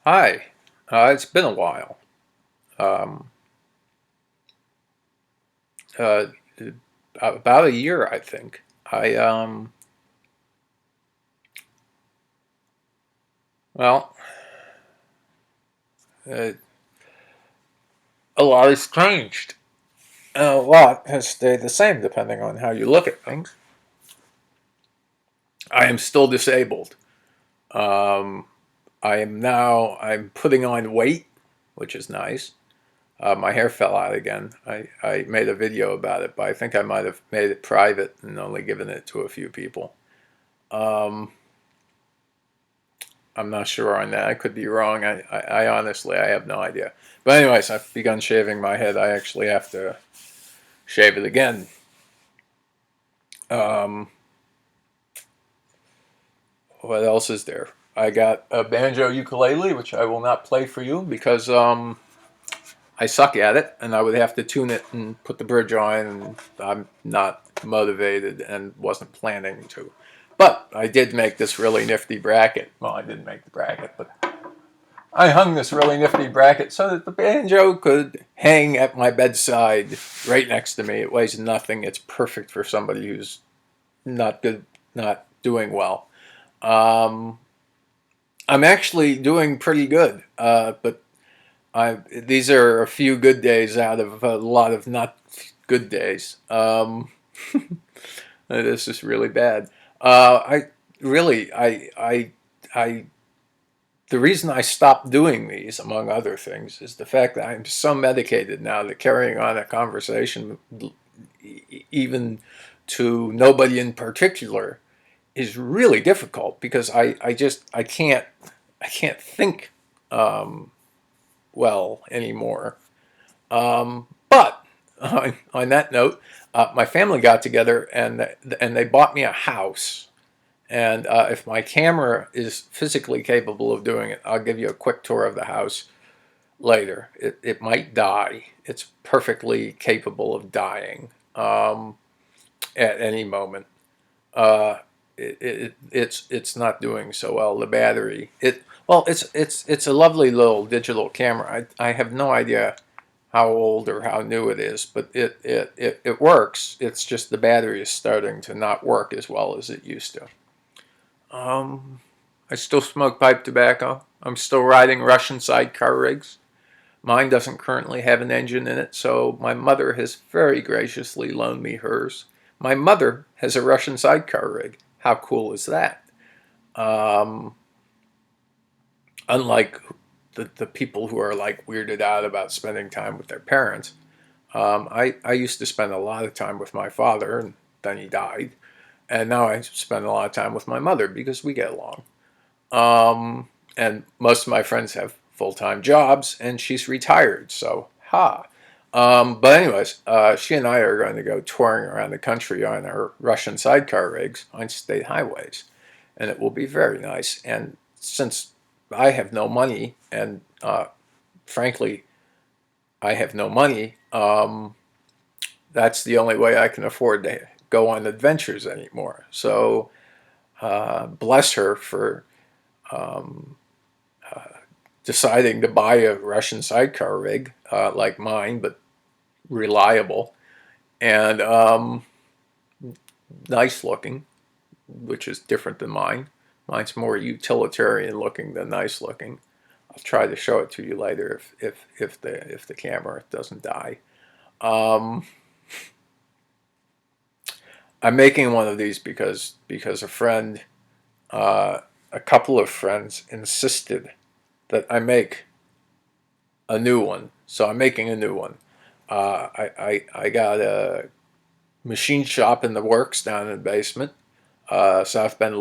Hi, it's been a while. Um, uh, about a year, I think. I well, uh, a lot has changed, and a lot has stayed the same depending on how you look at things. I am still disabled. Um, I'm putting on weight, which is nice. My hair fell out again. I made a video about it, but I think I might have made it private and only given it to a few people. Um, I'm not sure on that. I could be wrong. I honestly, I have no idea. But anyways, I've begun shaving my head. I actually have to shave it again. Um, what else is there? I got a banjo ukulele, which I will not play for you because I suck at it, and I would have to tune it and put the bridge on, and I'm not motivated and wasn't planning to. But I did make this really nifty bracket. Well, I didn't make the bracket, but I hung this really nifty bracket so that the banjo could hang at my bedside right next to me. It weighs nothing. It's perfect for somebody who's not good, not doing well. Um, I'm actually doing pretty good, but these are a few good days out of a lot of not good days. This is really bad. I really, I the reason I stopped doing these, among other things, is the fact that I'm so medicated now that carrying on a conversation, even to nobody in particular, is really difficult because I can't think um, well anymore. But on that note, my family got together and they bought me a house. And if my camera is physically capable of doing it, I'll give you a quick tour of the house later. It might die. It's perfectly capable of dying at any moment. Uh, it's not doing so well. The battery it's a lovely little digital camera. I have no idea how old or how new it is, but it works. It's just the battery is starting to not work as well as it used to. Um, I still smoke pipe tobacco. I'm still riding Russian sidecar rigs. Mine doesn't currently have an engine in it, so my mother has very graciously loaned me hers. My mother has a Russian sidecar rig. How cool is that? Um, Unlike the people who are like weirded out about spending time with their parents, I used to spend a lot of time with my father, and then he died. And now I spend a lot of time with my mother because we get along. And most of my friends have full-time jobs, and she's retired, so ha. But anyways, she and I are going to go touring around the country on our Russian sidecar rigs on state highways, and it will be very nice. And since I have no money, and frankly, I have no money, that's the only way I can afford to go on adventures anymore. So bless her for um, deciding to buy a Russian sidecar rig like mine, but reliable and nice looking, which is different than mine. Mine's more utilitarian looking than nice looking. I'll try to show it to you later if the camera doesn't die. Um, I'm making one of these because uh, a couple of friends insisted that I make a new one. So I'm making a new one. I got a machine shop in the works down in the basement. South Bend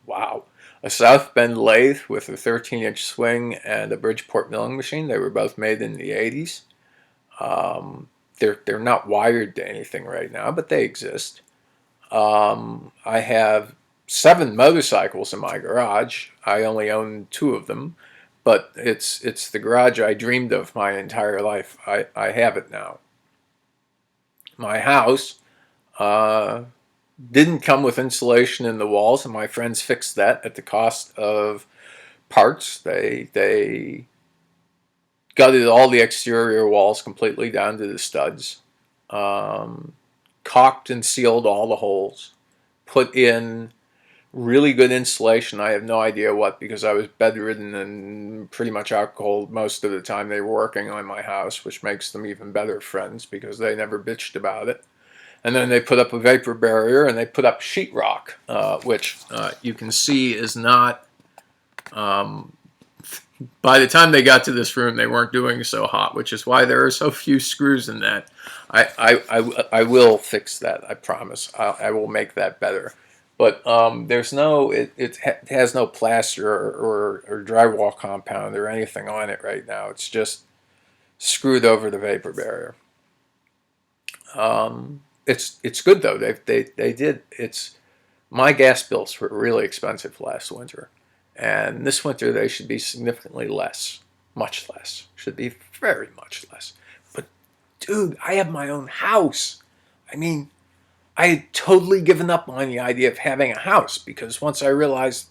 wow, a South Bend lathe with a 13-inch swing and a Bridgeport milling machine. They were both made in the 80s. They're not wired to anything right now, but they exist. I have 7 motorcycles in my garage. I only own 2 of them, but it's the garage I dreamed of my entire life. I have it now. My house uh, didn't come with insulation in the walls, and my friends fixed that at the cost of parts. They gutted all the exterior walls completely down to the studs, um, caulked and sealed all the holes, put in really good insulation. I have no idea what, because I was bedridden and pretty much out cold most of the time they were working on my house, which makes them even better friends because they never bitched about it. And then they put up a vapor barrier and they put up sheetrock, which you can see is not, um, by the time they got to this room, they weren't doing so hot, which is why there are so few screws in that. I will fix that, I promise. I will make that better. But there's no, it has no plaster or drywall compound or anything on it right now. It's just screwed over the vapor barrier. It's good though. They did. It's My gas bills were really expensive last winter, and this winter they should be significantly less, much less. Should be very much less. But dude, I have my own house. I mean, I had totally given up on the idea of having a house because once I realized,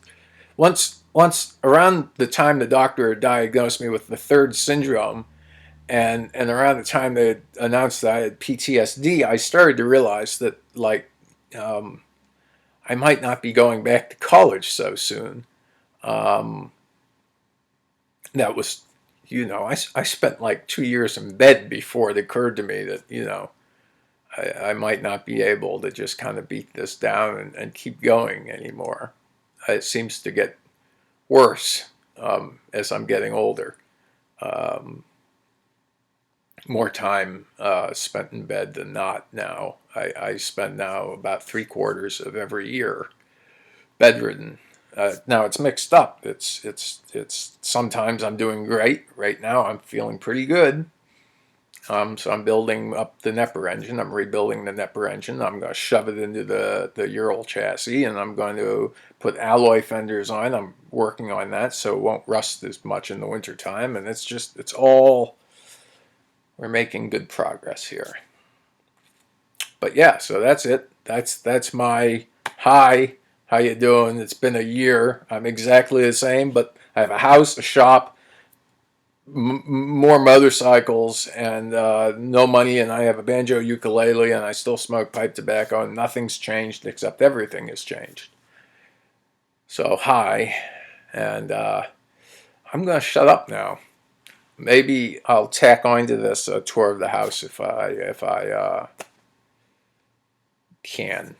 once around the time the doctor diagnosed me with the third syndrome, and around the time they announced that I had PTSD, I started to realize that um, I might not be going back to college so soon. Um, that was, I spent like 2 years in bed before it occurred to me that, I might not be able to just kind of beat this down and keep going anymore. It seems to get worse as I'm getting older. Um, More time spent in bed than not now. I spend now about 3/4 of every year bedridden. Now it's mixed up. It's sometimes I'm doing great. Right now I'm feeling pretty good. So I'm building up the Nepper engine. I'm rebuilding the Nepper engine. I'm going to shove it into the Ural chassis, and I'm going to put alloy fenders on. I'm working on that so it won't rust as much in the wintertime. And it's all, we're making good progress here. But yeah, so that's it. That's my hi. How you doing? It's been a year. I'm exactly the same, but I have a house, a shop, more motorcycles, and no money. And I have a banjo ukulele, and I still smoke pipe tobacco. And nothing's changed except everything has changed. So hi, and I'm gonna shut up now. Maybe I'll tack onto this tour of the house if I can.